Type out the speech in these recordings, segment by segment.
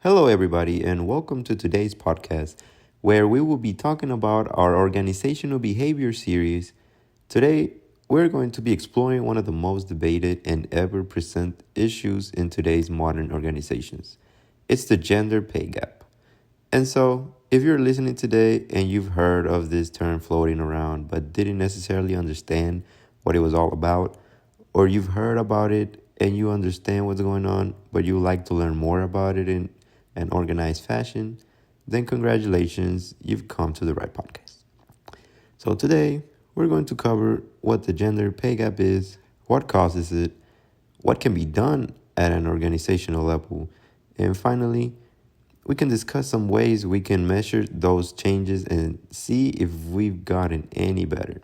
Hello, everybody, and welcome to today's podcast, where we will be talking about our organizational behavior series. Today, we're going to be exploring one of the most debated and ever present issues in today's modern organizations. It's the gender pay gap. And so, if you're listening today and you've heard of this term floating around but didn't necessarily understand what it was all about, or you've heard about it and you understand what's going on, but you would like to learn more about it in an organized fashion, then congratulations, you've come to the right podcast. So today, we're going to cover what the gender pay gap is, what causes it, what can be done at an organizational level, and finally, we can discuss some ways we can measure those changes and see if we've gotten any better.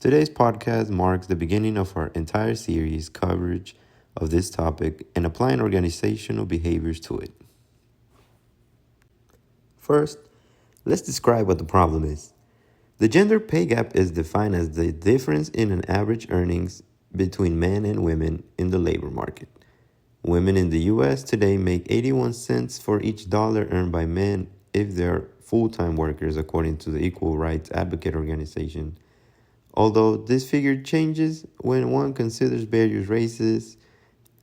Today's podcast marks the beginning of our entire series coverage of this topic and applying organizational behaviors to it. First, let's describe what the problem is. The gender pay gap is defined as the difference in an average earnings between men and women in the labor market. Women in the US today make 81 cents for each dollar earned by men if they're full-time workers, according to the Equal Rights Advocate Organization. Although this figure changes when one considers various races,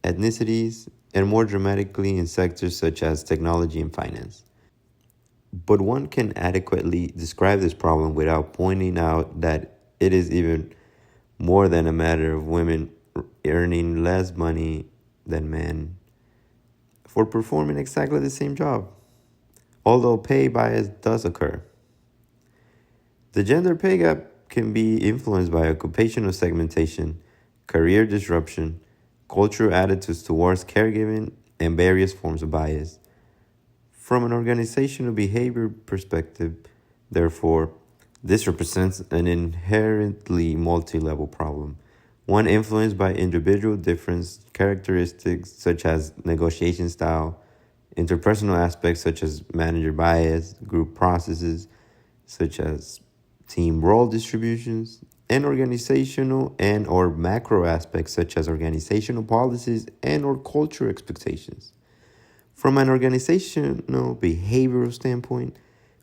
ethnicities, and more dramatically in sectors such as technology and finance. But one can adequately describe this problem without pointing out that it is even more than a matter of women earning less money than men for performing exactly the same job, although pay bias does occur. The gender pay gap can be influenced by occupational segmentation, career disruption, cultural attitudes towards caregiving, and various forms of bias. From an organizational behavior perspective, therefore, this represents an inherently multi-level problem, one influenced by individual difference characteristics such as negotiation style, interpersonal aspects such as manager bias, group processes such as team role distributions, and organizational and or macro aspects such as organizational policies and or cultural expectations. From an organizational behavioral standpoint,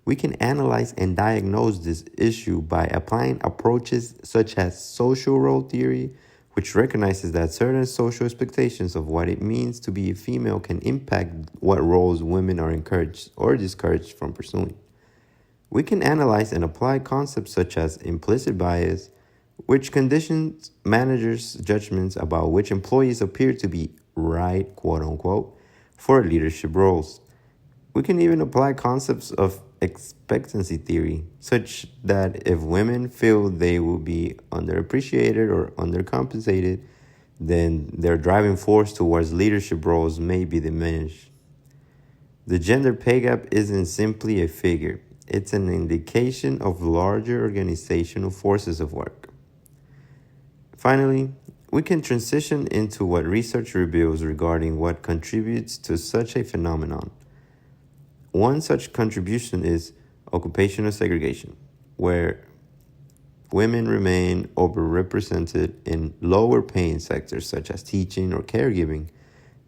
we can analyze and diagnose this issue by applying approaches such as social role theory, which recognizes that certain social expectations of what it means to be a female can impact what roles women are encouraged or discouraged from pursuing. We can analyze and apply concepts such as implicit bias, which conditions managers' judgments about which employees appear to be right, quote unquote, for leadership roles. We can even apply concepts of expectancy theory, such that if women feel they will be underappreciated or undercompensated, then their driving force towards leadership roles may be diminished. The gender pay gap isn't simply a figure, it's an indication of larger organizational forces of work. Finally, we can transition into what research reveals regarding what contributes to such a phenomenon. One such contribution is occupational segregation, where women remain overrepresented in lower paying sectors such as teaching or caregiving,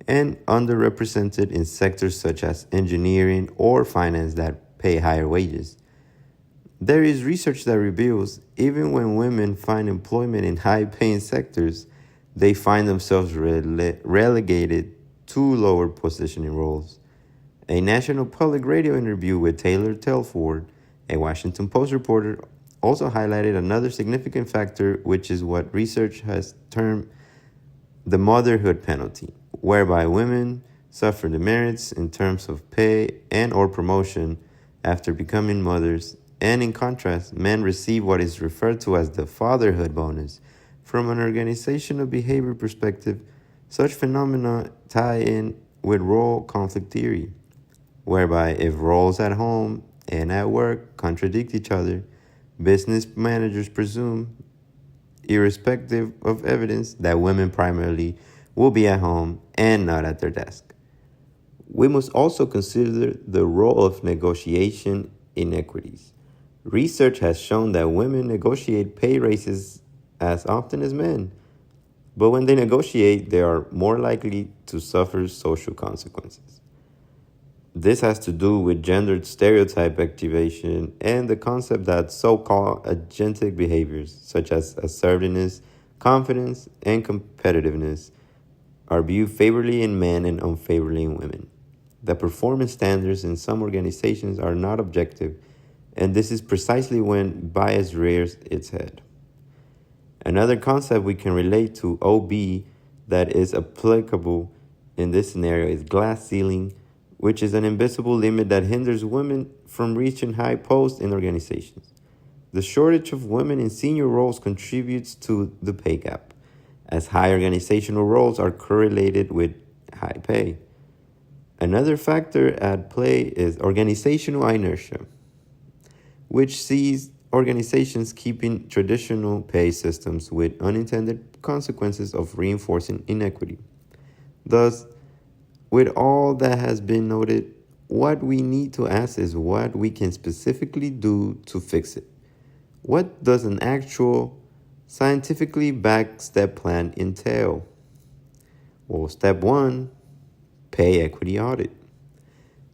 and underrepresented in sectors such as engineering or finance that pay higher wages. There is research that reveals even when women find employment in high-paying sectors, they find themselves relegated to lower positioning roles. A National Public Radio interview with Taylor Telford, a Washington Post reporter, also highlighted another significant factor, which is what research has termed the motherhood penalty, whereby women suffer demerits in terms of pay and or promotion after becoming mothers, and in contrast, men receive what is referred to as the fatherhood bonus. From an organizational behavior perspective, such phenomena tie in with role conflict theory, whereby if roles at home and at work contradict each other, business managers presume, irrespective of evidence, that women primarily will be at home and not at their desk. We must also consider the role of negotiation inequities. Research has shown that women negotiate pay raises as often as men, but when they negotiate, they are more likely to suffer social consequences. This has to do with gendered stereotype activation and the concept that so called agentic behaviors, such as assertiveness, confidence, and competitiveness, are viewed favorably in men and unfavorably in women. The performance standards in some organizations are not objective, and this is precisely when bias rears its head. Another concept we can relate to OB that is applicable in this scenario is glass ceiling, which is an invisible limit that hinders women from reaching high posts in organizations. The shortage of women in senior roles contributes to the pay gap, as high organizational roles are correlated with high pay. Another factor at play is organizational inertia, which sees organizations keeping traditional pay systems with unintended consequences of reinforcing inequity. Thus, with all that has been noted, what we need to ask is what we can specifically do to fix it. What does an actual, scientifically backed step plan entail? Well, step one, pay equity audit.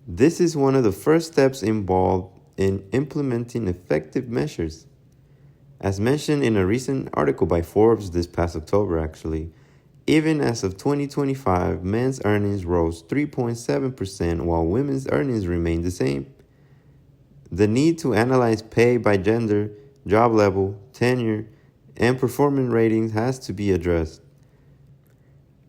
This is one of the first steps involved in implementing effective measures. As mentioned in a recent article by Forbes this past October, actually, even as of 2025, men's earnings rose 3.7% while women's earnings remained the same. The need to analyze pay by gender, job level, tenure, and performance ratings has to be addressed.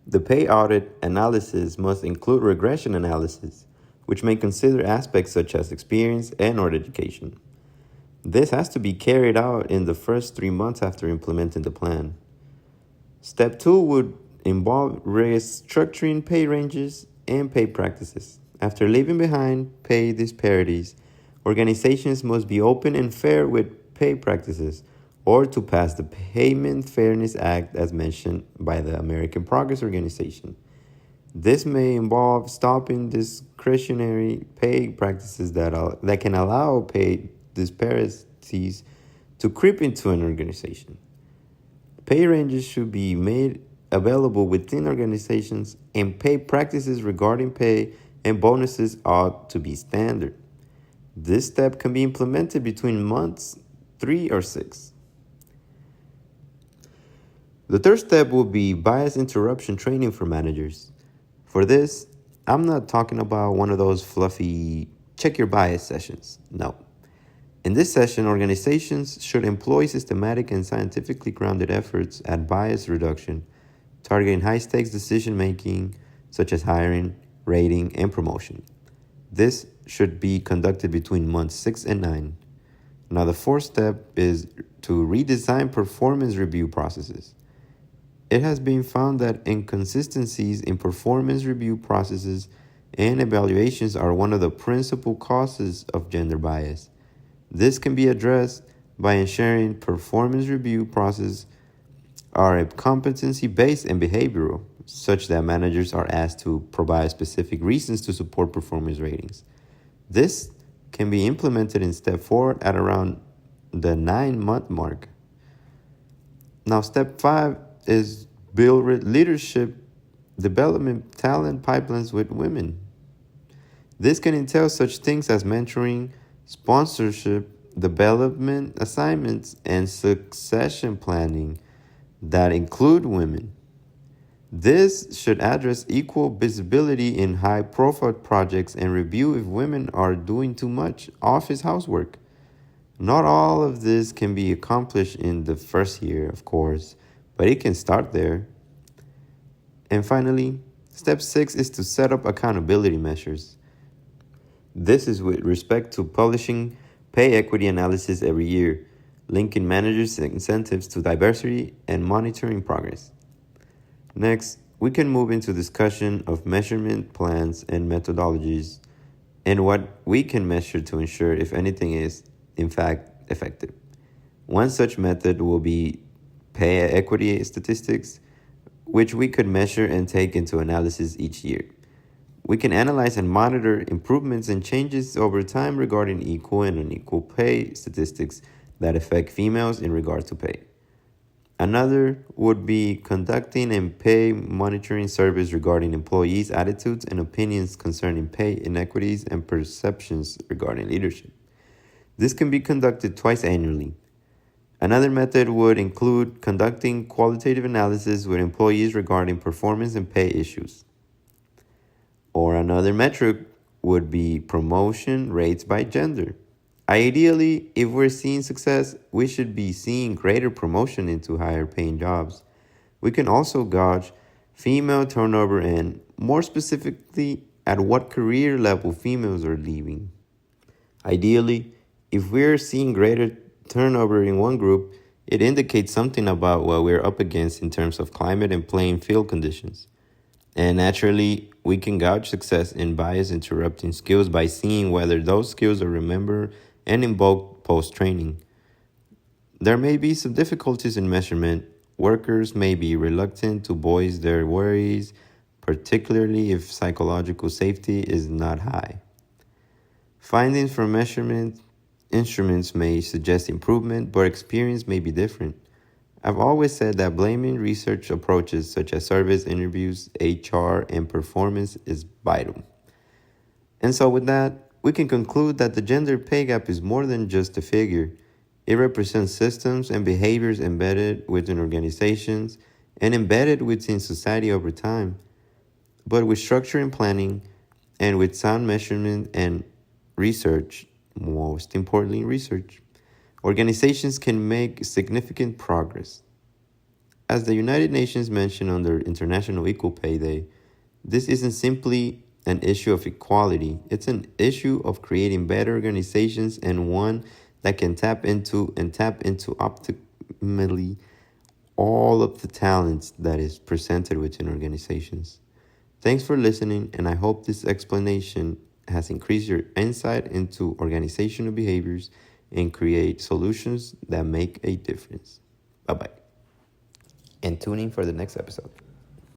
The pay audit analysis must include regression analysis, which may consider aspects such as experience and/or education. This has to be carried out in the first 3 months after implementing the plan. Step 2 would involve restructuring pay ranges and pay practices. After leaving behind pay disparities, organizations must be open and fair with pay practices or to pass the Payment Fairness Act as mentioned by the American Progress Organization. This may involve stopping discretionary pay practices that can allow pay disparities to creep into an organization. Pay ranges should be made available within organizations, and pay practices regarding pay and bonuses ought to be standard. This step can be implemented between months 3 or 6. The third step will be bias interruption training for managers. For this, I'm not talking about one of those fluffy check your bias sessions. No. In this session, organizations should employ systematic and scientifically grounded efforts at bias reduction, targeting high stakes decision making, such as hiring, rating, and promotion. This should be conducted between months 6 and 9. Now, the fourth step is to redesign performance review processes. It has been found that inconsistencies in performance review processes and evaluations are one of the principal causes of gender bias. This can be addressed by ensuring performance review processes are competency-based and behavioral, such that managers are asked to provide specific reasons to support performance ratings. This can be implemented in step 4 at around the 9-month mark. Now, step 5 is build leadership development talent pipelines with women. This can entail such things as mentoring, sponsorship, development assignments, and succession planning that include women. This should address equal visibility in high-profile projects and review if women are doing too much office housework. Not all of this can be accomplished in the first year, of course, but it can start there. And finally, step 6 is to set up accountability measures. This is with respect to publishing pay equity analysis every year, linking managers' incentives to diversity, and monitoring progress. Next, we can move into discussion of measurement plans and methodologies and what we can measure to ensure if anything is, in fact, effective. One such method will be pay equity statistics, which we could measure and take into analysis each year. We can analyze and monitor improvements and changes over time regarding equal and unequal pay statistics that affect females in regard to pay. Another would be conducting and pay monitoring surveys regarding employees' attitudes and opinions concerning pay inequities and perceptions regarding leadership. This can be conducted twice annually. Another method would include conducting qualitative analysis with employees regarding performance and pay issues. Or another metric would be promotion rates by gender. Ideally, if we're seeing success, we should be seeing greater promotion into higher paying jobs. We can also gauge female turnover and, more specifically, at what career level females are leaving. Ideally, if we're seeing greater turnover in one group, it indicates something about what we're up against in terms of climate and playing field conditions. And naturally, we can gauge success in bias interrupting skills by seeing whether those skills are remembered and invoked post training. There may be some difficulties in measurement. Workers may be reluctant to voice their worries, particularly if psychological safety is not high. Findings from measurement instruments may suggest improvement, but experience may be different. I've always said that blaming research approaches such as service interviews, HR, and performance is vital. And so, with that, we can conclude that the gender pay gap is more than just a figure. It represents systems and behaviors embedded within organizations and embedded within society over time. But with structure and planning, and with sound measurement and research, most importantly, research, organizations can make significant progress. As the United Nations mentioned on their International Equal Pay Day, this isn't simply an issue of equality, it's an issue of creating better organizations and one that can tap into optimally all of the talents that is presented within organizations. Thanks for listening, and I hope this explanation has increased your insight into organizational behaviors and create solutions that make a difference. Bye-bye. And tune in for the next episode.